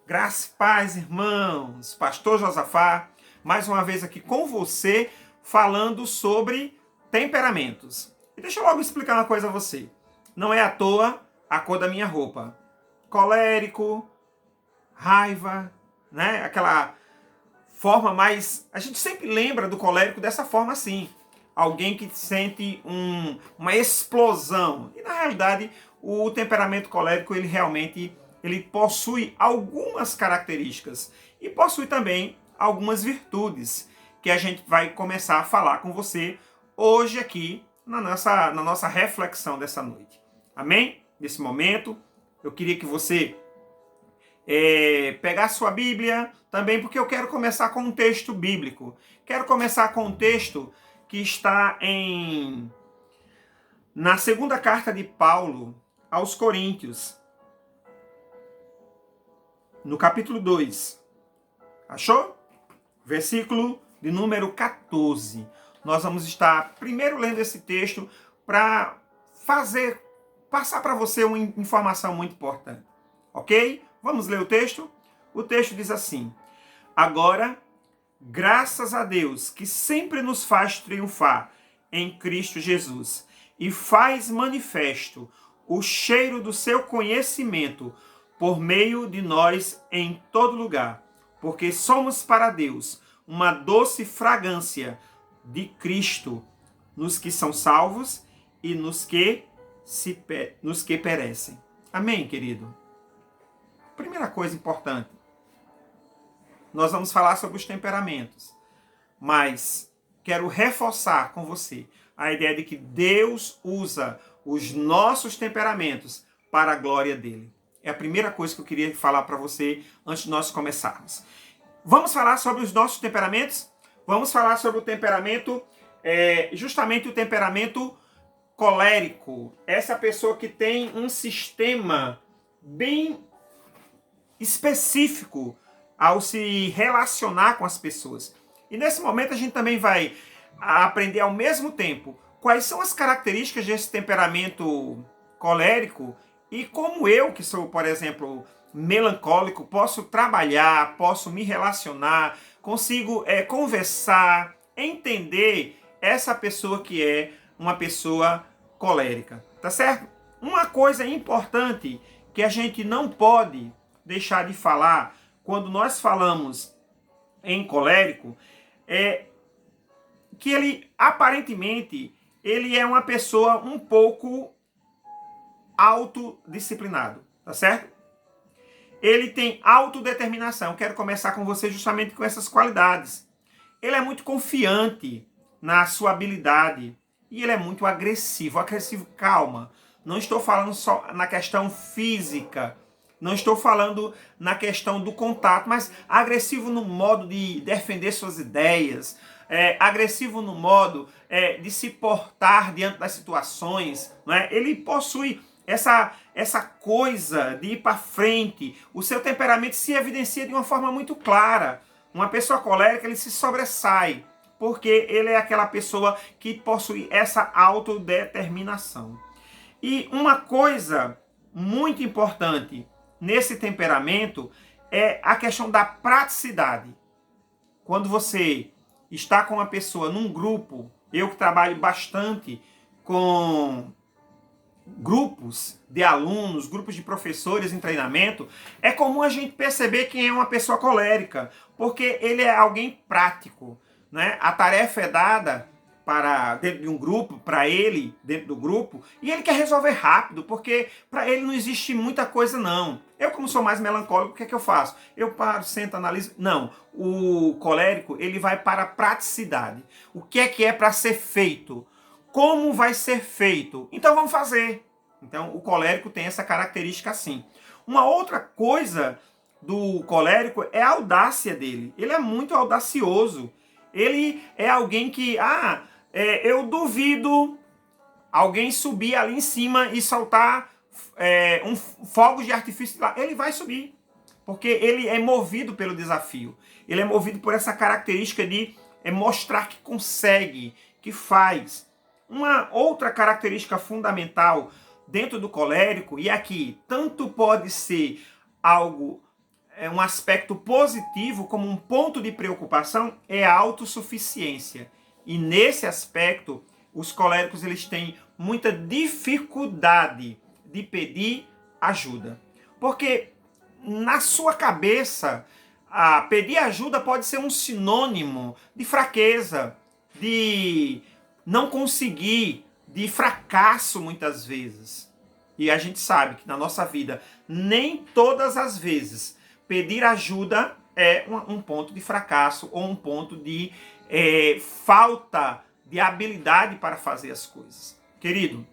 Graça e paz, irmãos. Pastor Josafá, mais uma vez aqui com você, falando sobre temperamentos. E deixa eu logo explicar uma coisa a você. Não é à toa a cor da minha roupa. Colérico, raiva, né? Aquela forma mais... A gente sempre lembra do colérico dessa forma assim. Alguém que sente uma explosão. E na realidade, o temperamento colérico, ele possui algumas características e possui também algumas virtudes que a gente vai começar a falar com você hoje aqui na nossa reflexão dessa noite. Amém? Nesse momento, eu queria que você pegar sua Bíblia também, porque eu quero começar com um texto bíblico. Quero começar com um texto que está na segunda carta de Paulo aos Coríntios, no capítulo 2. Achou? Versículo de número 14. Nós vamos estar primeiro lendo esse texto para passar para você uma informação muito importante. Ok? Vamos ler o texto? O texto diz assim: Agora, graças a Deus, que sempre nos faz triunfar em Cristo Jesus e faz manifesto o cheiro do seu conhecimento por meio de nós em todo lugar, porque somos para Deus uma doce fragrância de Cristo nos que são salvos e nos que perecem. Amém, querido? Primeira coisa importante, nós vamos falar sobre os temperamentos, mas quero reforçar com você a ideia de que Deus usa os nossos temperamentos para a glória dele. É a primeira coisa que eu queria falar para você antes de nós começarmos. Vamos falar sobre os nossos temperamentos? Vamos falar sobre o temperamento, justamente o temperamento colérico. Essa pessoa que tem um sistema bem específico ao se relacionar com as pessoas. E nesse momento a gente também vai aprender ao mesmo tempo quais são as características desse temperamento colérico e como eu, que sou, por exemplo, melancólico, posso trabalhar, posso me relacionar, consigo conversar, entender essa pessoa que é uma pessoa colérica, tá certo? Uma coisa importante que a gente não pode deixar de falar quando nós falamos em colérico é que ele aparentemente ele é uma pessoa um pouco autodisciplinado, tá certo? Ele tem autodeterminação. Quero começar com você justamente com essas qualidades. Ele é muito confiante na sua habilidade e ele é muito agressivo. Agressivo, calma. Não estou falando só na questão física, não estou falando na questão do contato, mas agressivo no modo de defender suas ideias, agressivo no modo de se portar diante das situações. Não é? Ele possui essa coisa de ir para frente. O seu temperamento se evidencia de uma forma muito clara. Uma pessoa colérica, ele se sobressai, porque ele é aquela pessoa que possui essa autodeterminação. E uma coisa muito importante nesse temperamento é a questão da praticidade. Quando você está com uma pessoa num grupo, eu que trabalho bastante com grupos de alunos, grupos de professores em treinamento, é comum a gente perceber quem é uma pessoa colérica, porque ele é alguém prático, né? A tarefa é dada para dentro de um grupo, para ele, dentro do grupo, e ele quer resolver rápido, porque para ele não existe muita coisa não. Eu, como sou mais melancólico, o que é que eu faço? Eu paro, sento, analiso. Não, o colérico, ele vai para a praticidade. O que é para ser feito? Como vai ser feito? Então vamos fazer. Então o colérico tem essa característica assim. Uma outra coisa do colérico é a audácia dele. Ele é muito audacioso. Ele é alguém que, eu duvido alguém subir ali em cima e soltar fogos de artifício lá. Ele vai subir, porque ele é movido pelo desafio. Ele é movido por essa característica de mostrar que consegue, que faz. Uma outra característica fundamental dentro do colérico, e aqui tanto pode ser algo um aspecto positivo, como um ponto de preocupação, é a autossuficiência. E nesse aspecto, os coléricos eles têm muita dificuldade de pedir ajuda. Porque na sua cabeça, pedir ajuda pode ser um sinônimo de fraqueza, de não conseguir, de fracasso muitas vezes. E a gente sabe que na nossa vida, nem todas as vezes, pedir ajuda é um ponto de fracasso ou um ponto de falta de habilidade para fazer as coisas. Querido,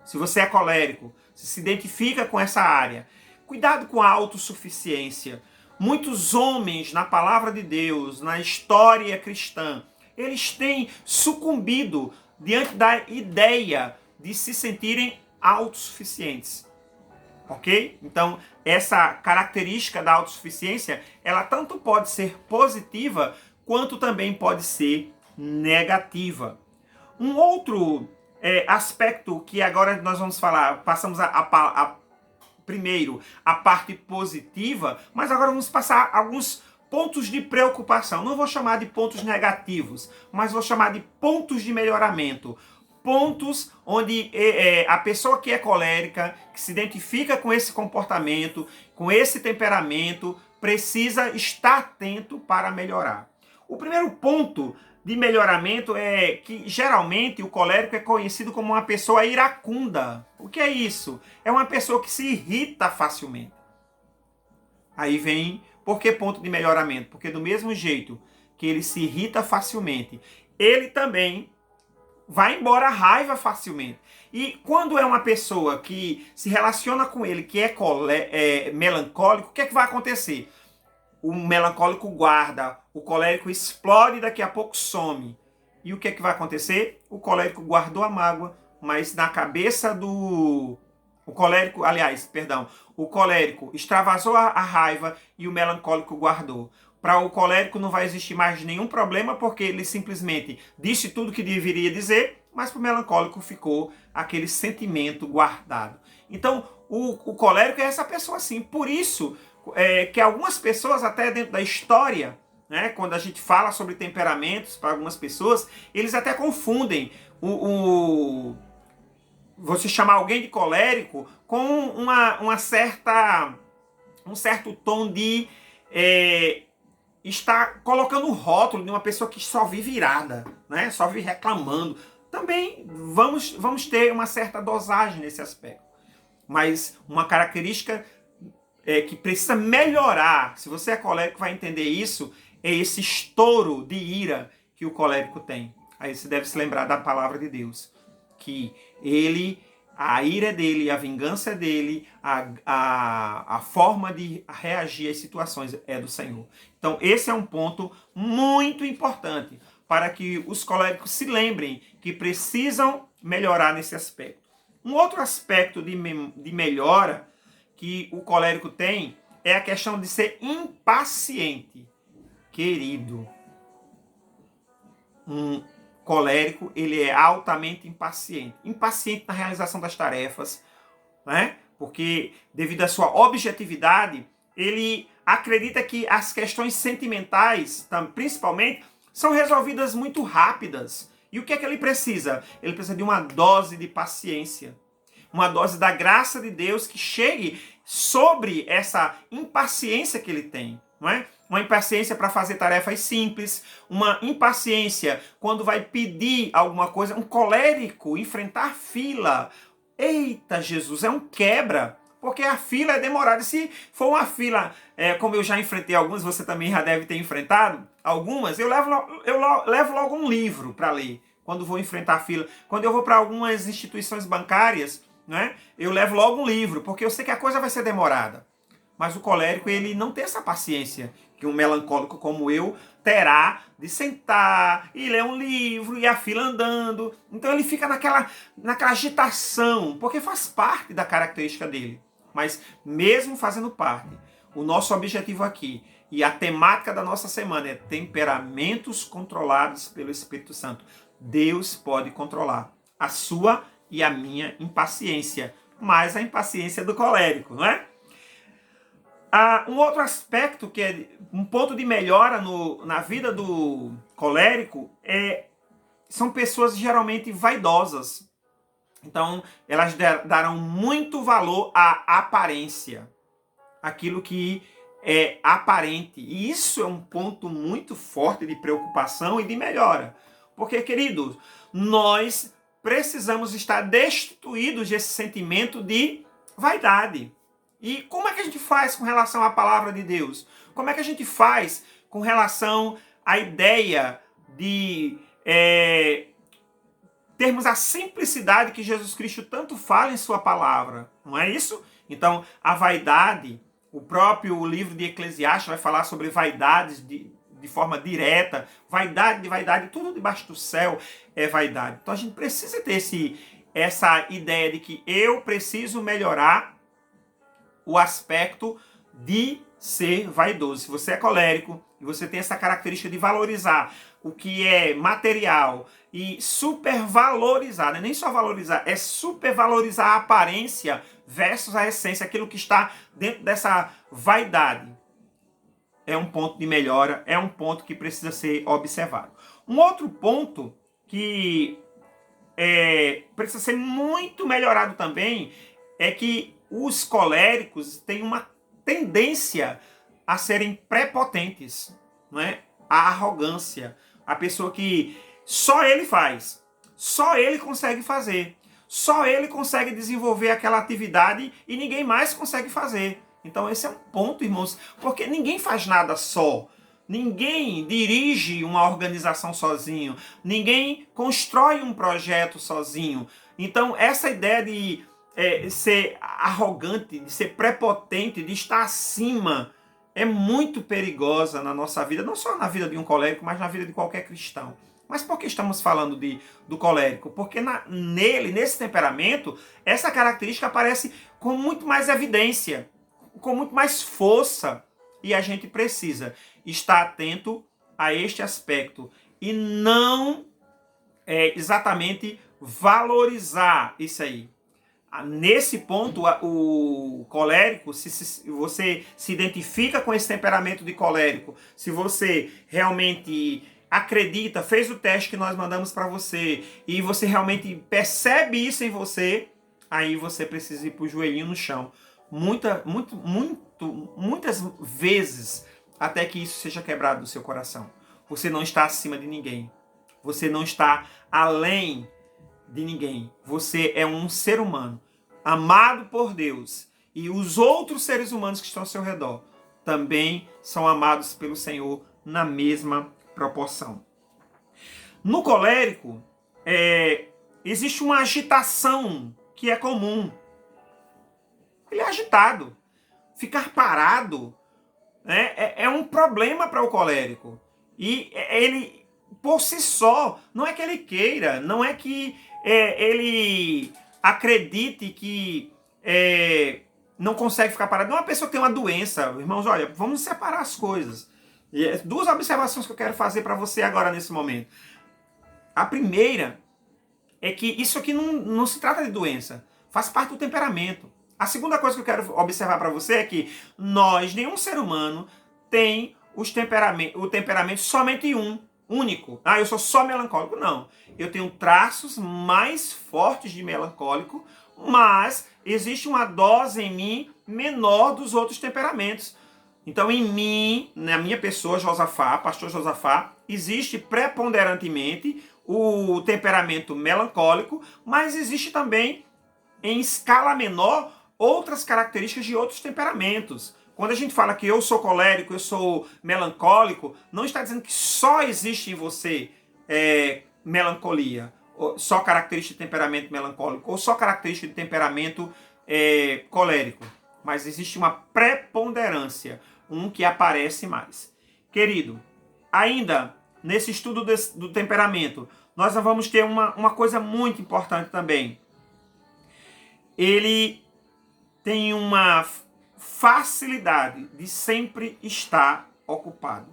se você é colérico, se identifica com essa área, cuidado com a autossuficiência. Muitos homens na palavra de Deus, na história cristã, eles têm sucumbido diante da ideia de se sentirem autossuficientes. Ok? Então, essa característica da autossuficiência, ela tanto pode ser positiva, quanto também pode ser negativa. Um outro aspecto que agora nós vamos falar, passamos primeiro a parte positiva, mas agora vamos passar alguns pontos de preocupação. Não vou chamar de pontos negativos, mas vou chamar de pontos de melhoramento. Pontos onde a pessoa que é colérica, que se identifica com esse comportamento, com esse temperamento, precisa estar atento para melhorar. O primeiro ponto de melhoramento é que geralmente o colérico é conhecido como uma pessoa iracunda. O que é isso? É uma pessoa que se irrita facilmente. Aí vem, por que ponto de melhoramento? Porque do mesmo jeito que ele se irrita facilmente, ele também vai embora a raiva facilmente. E quando é uma pessoa que se relaciona com ele, que é melancólico, o que é que vai acontecer? O melancólico guarda, o colérico explode e daqui a pouco some. E o que é que vai acontecer? O colérico guardou a mágoa, mas na cabeça do... O colérico extravasou a raiva e o melancólico guardou. Para o colérico não vai existir mais nenhum problema, porque ele simplesmente disse tudo que deveria dizer, mas para o melancólico ficou aquele sentimento guardado. Então, o colérico é essa pessoa assim. Por isso que algumas pessoas, até dentro da história, né, quando a gente fala sobre temperamentos, para algumas pessoas, eles até confundem você chamar alguém de colérico com um certo tom de... está colocando um rótulo de uma pessoa que só vive irada, né? Só vive reclamando. Também vamos ter uma certa dosagem nesse aspecto. Mas uma característica que precisa melhorar, se você é colérico vai entender isso, é esse estouro de ira que o colérico tem. Aí você deve se lembrar da palavra de Deus, que a ira dele, a vingança dele, a forma de reagir às situações é do Senhor. Então esse é um ponto muito importante para que os coléricos se lembrem que precisam melhorar nesse aspecto. Um outro aspecto de melhora que o colérico tem é a questão de ser impaciente. Querido, um colérico, ele é altamente impaciente. Impaciente na realização das tarefas, né? Porque devido à sua objetividade, ele acredita que as questões sentimentais, principalmente, são resolvidas muito rápidas. E o que é que ele precisa? Ele precisa de uma dose de paciência. Uma dose da graça de Deus que chegue sobre essa impaciência que ele tem, não é? Uma impaciência para fazer tarefas simples, uma impaciência quando vai pedir alguma coisa, um colérico, enfrentar fila. Eita, Jesus, é um quebra, porque a fila é demorada. Se for uma fila, como eu já enfrentei algumas, você também já deve ter enfrentado algumas, eu levo logo um livro para ler quando vou enfrentar a fila. Quando eu vou para algumas instituições bancárias, né, eu levo logo um livro, porque eu sei que a coisa vai ser demorada. Mas o colérico, ele não tem essa paciência que um melancólico como eu terá de sentar e ler um livro e a fila andando. Então ele fica naquela agitação, porque faz parte da característica dele. Mas mesmo fazendo parte, o nosso objetivo aqui e a temática da nossa semana é temperamentos controlados pelo Espírito Santo. Deus pode controlar a sua e a minha impaciência, mais a impaciência do colérico, não é? Um outro aspecto que é um ponto de melhora na vida do colérico são pessoas geralmente vaidosas. Então, elas darão muito valor à aparência, aquilo que é aparente. E isso é um ponto muito forte de preocupação e de melhora. Porque, queridos, nós precisamos estar destituídos desse sentimento de vaidade. E como é que a gente faz com relação à palavra de Deus? Como é que a gente faz com relação à ideia de termos a simplicidade que Jesus Cristo tanto fala em sua palavra? Não é isso? Então, a vaidade, o próprio livro de Eclesiastes vai falar sobre vaidades de forma direta. Vaidade, tudo debaixo do céu é vaidade. Então, a gente precisa ter essa ideia de que eu preciso melhorar o aspecto de ser vaidoso. Se você é colérico e você tem essa característica de valorizar o que é material e supervalorizar, não é nem só valorizar, é supervalorizar a aparência versus a essência, aquilo que está dentro dessa vaidade, é um ponto de melhora, é um ponto que precisa ser observado. Um outro ponto que precisa ser muito melhorado também é que os coléricos têm uma tendência a serem prepotentes, não é? A arrogância, a pessoa que só ele faz, só ele consegue fazer, só ele consegue desenvolver aquela atividade e ninguém mais consegue fazer. Então esse é um ponto, irmãos, porque ninguém faz nada só. Ninguém dirige uma organização sozinho, ninguém constrói um projeto sozinho. Então essa ideia de ser arrogante, de ser prepotente, de estar acima, é muito perigosa na nossa vida, não só na vida de um colérico, mas na vida de qualquer cristão. Mas por que estamos falando do colérico? Porque nesse temperamento, essa característica aparece com muito mais evidência, com muito mais força. E a gente precisa estar atento a este aspecto e não exatamente valorizar isso aí. Nesse ponto, o colérico, se você se identifica com esse temperamento de colérico, se você realmente acredita, fez o teste que nós mandamos para você e você realmente percebe isso em você, aí você precisa ir para o joelhinho no chão. Muitas vezes, até que isso seja quebrado do seu coração. Você não está acima de ninguém. Você não está além de ninguém. Você é um ser humano amado por Deus. E os outros seres humanos que estão ao seu redor também são amados pelo Senhor na mesma proporção. No colérico, existe uma agitação que é comum. Ele é agitado. Ficar parado é um problema para o colérico. E ele, por si só, não é que ele queira, não é que ele acredite que não consegue ficar parado. Não é uma pessoa que tem uma doença. Irmãos, olha, vamos separar as coisas. E duas observações que eu quero fazer para você agora nesse momento. A primeira é que isso aqui não se trata de doença. Faz parte do temperamento. A segunda coisa que eu quero observar para você é que nenhum ser humano, tem o temperamento somente único. Eu sou só melancólico. Não. Eu tenho traços mais fortes de melancólico, mas existe uma dose em mim menor dos outros temperamentos. Então, em mim, na minha pessoa, Josafá, pastor Josafá, existe preponderantemente o temperamento melancólico, mas existe também, em escala menor, outras características de outros temperamentos. Quando a gente fala que eu sou colérico, eu sou melancólico, não está dizendo que só existe em você melancolia, só característica de temperamento melancólico, ou só característica de temperamento colérico. Mas existe uma preponderância, um que aparece mais. Querido, ainda nesse estudo do temperamento, nós vamos ter uma coisa muito importante também. Ele tem uma facilidade de sempre estar ocupado.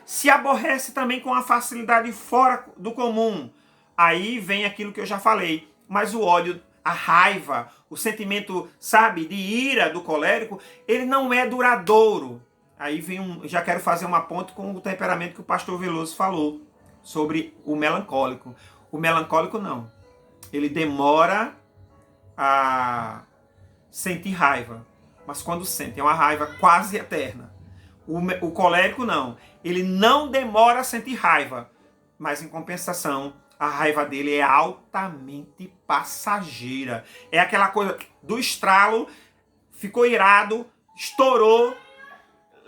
Se aborrece também com a facilidade fora do comum. Aí vem aquilo que eu já falei. Mas o ódio a raiva, o sentimento, sabe, de ira do colérico, ele não é duradouro. Aí já quero fazer uma ponte com o temperamento que o pastor Veloso falou sobre o melancólico. O melancólico não. Ele demora a sentir raiva, mas quando sente é uma raiva quase eterna. O colérico não. Ele não demora a sentir raiva, mas em compensação, a raiva dele é altamente passageira. É aquela coisa do estralo, ficou irado, estourou,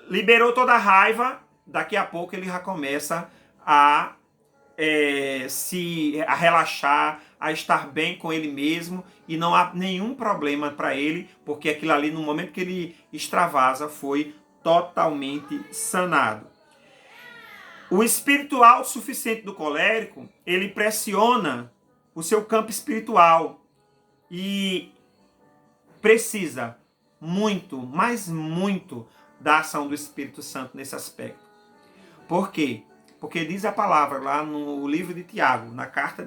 liberou toda a raiva, daqui a pouco ele já começa a relaxar, a estar bem com ele mesmo, e não há nenhum problema para ele, porque aquilo ali, no momento que ele extravasa, foi totalmente sanado. O espírito autossuficiente do colérico, ele pressiona o seu campo espiritual e precisa muito, mas muito, da ação do Espírito Santo nesse aspecto. Por quê? Porque diz a palavra lá no livro de Tiago, na carta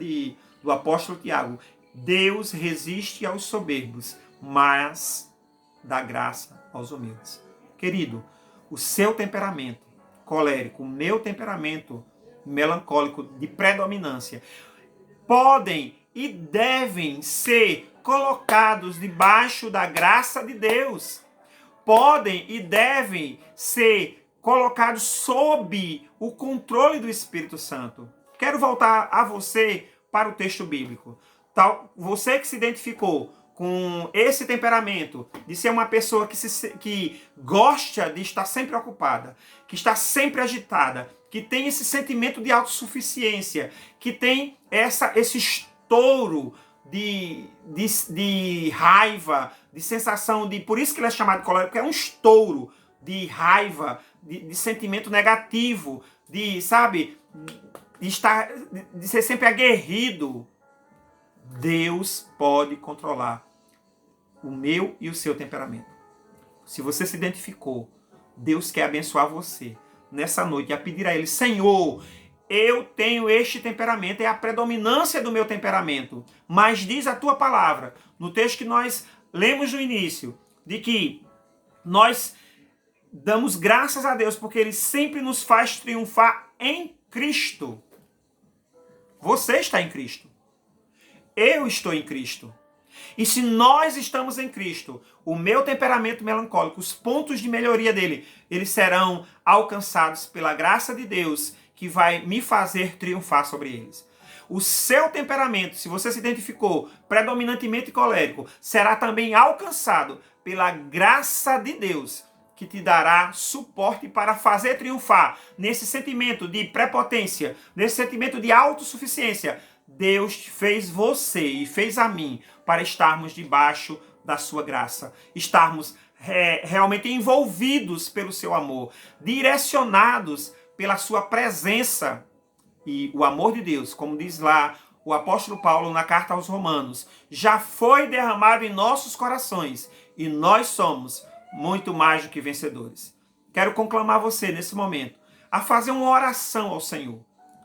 do apóstolo Tiago, Deus resiste aos soberbos, mas dá graça aos humildes. Querido, o seu temperamento colérico, o meu temperamento melancólico de predominância, podem e devem ser colocados debaixo da graça de Deus. Podem e devem ser colocados sob o controle do Espírito Santo. Quero voltar a você para o texto bíblico. Você que se identificou com esse temperamento de ser uma pessoa que gosta de estar sempre ocupada, que está sempre agitada, que tem esse sentimento de autossuficiência, que tem esse estouro de raiva, de sensação de... Por isso que ele é chamado de colérico, porque é um estouro de raiva, de sentimento negativo, de ser sempre aguerrido. Deus pode controlar o meu e o seu temperamento. Se você se identificou, Deus quer abençoar você nessa noite e a pedir a Ele: Senhor, eu tenho este temperamento, é a predominância do meu temperamento. Mas diz a tua palavra, no texto que nós lemos no início, de que nós damos graças a Deus porque Ele sempre nos faz triunfar em Cristo. Você está em Cristo. Eu estou em Cristo. E se nós estamos em Cristo, o meu temperamento melancólico, os pontos de melhoria dele, eles serão alcançados pela graça de Deus, que vai me fazer triunfar sobre eles. O seu temperamento, se você se identificou predominantemente colérico, será também alcançado pela graça de Deus, que te dará suporte para fazer triunfar nesse sentimento de prepotência, nesse sentimento de autossuficiência. Deus fez você e fez a mim para estarmos debaixo da sua graça, estarmos realmente envolvidos pelo seu amor, direcionados pela sua presença. E o amor de Deus, como diz lá o apóstolo Paulo na carta aos Romanos, já foi derramado em nossos corações e nós somos muito mais do que vencedores. Quero conclamar você nesse momento a fazer uma oração ao Senhor,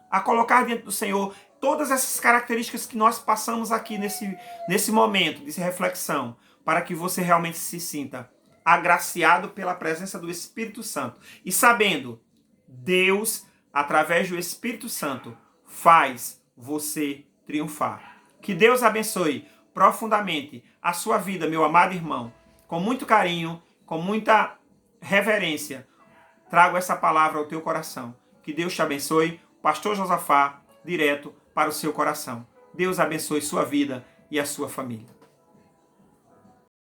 a colocar diante do Senhor todas essas características que nós passamos aqui nesse momento de reflexão, para que você realmente se sinta agraciado pela presença do Espírito Santo. E sabendo, Deus, através do Espírito Santo, faz você triunfar. Que Deus abençoe profundamente a sua vida, meu amado irmão. Com muito carinho, com muita reverência, trago essa palavra ao teu coração. Que Deus te abençoe. Pastor Josafá, direto para o seu coração. Deus abençoe sua vida e a sua família.